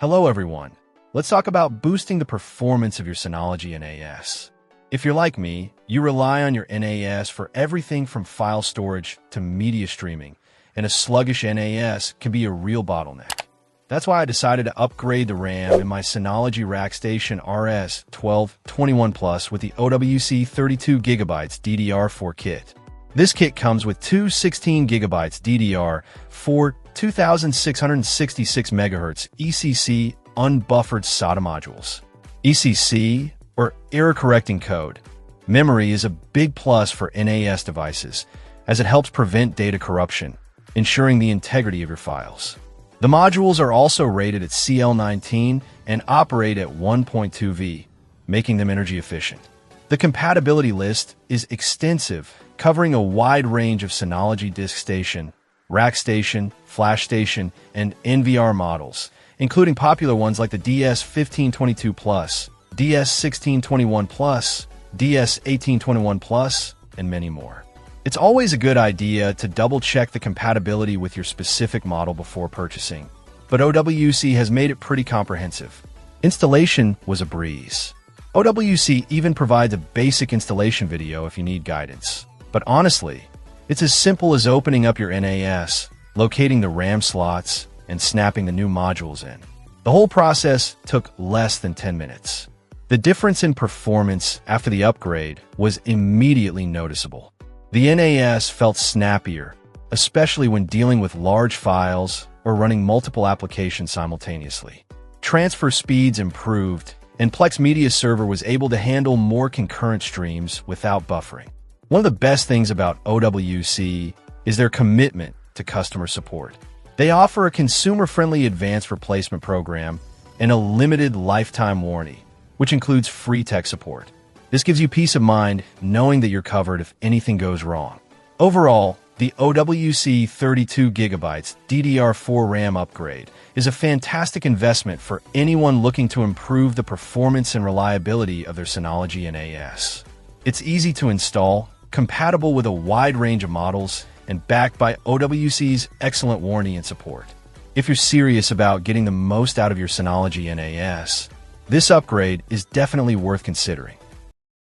Hello everyone. Let's talk about boosting the performance of your Synology NAS. If you're like me, you rely on your NAS for everything from file storage to media streaming, and a sluggish NAS can be a real bottleneck. That's why I decided to upgrade the RAM in my Synology Rackstation RS1221 Plus with the OWC 32GB DDR4 kit. This kit comes with two 16GB DDR4 2666 MHz ECC unbuffered SATA modules. ECC, or error correcting code, memory is a big plus for NAS devices, as it helps prevent data corruption, ensuring the integrity of your files. The modules are also rated at CL19 and operate at 1.2V, making them energy efficient. The compatibility list is extensive, covering a wide range of Synology Disk Station, Rackstation, Flash Station, and NVR models, including popular ones like the DS1522 Plus, DS1621 Plus, DS1821 Plus, and many more. It's always a good idea to double-check the compatibility with your specific model before purchasing, but OWC has made it pretty comprehensive. Installation was a breeze. OWC even provides a basic installation video if you need guidance. But honestly, it's as simple as opening up your NAS, locating the RAM slots, and snapping the new modules in. The whole process took less than 10 minutes. The difference in performance after the upgrade was immediately noticeable. The NAS felt snappier, especially when dealing with large files or running multiple applications simultaneously. Transfer speeds improved, and Plex Media Server was able to handle more concurrent streams without buffering. One of the best things about OWC is their commitment to customer support. They offer a consumer-friendly advanced replacement program and a limited lifetime warranty, which includes free tech support. This gives you peace of mind knowing that you're covered if anything goes wrong. Overall, the OWC 32GB DDR4 RAM upgrade is a fantastic investment for anyone looking to improve the performance and reliability of their Synology NAS. It's easy to install, compatible with a wide range of models, and backed by OWC's excellent warranty and support. If you're serious about getting the most out of your Synology NAS, this upgrade is definitely worth considering.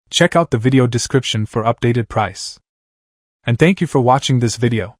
Check out the video description for updated price. And thank you for watching this video.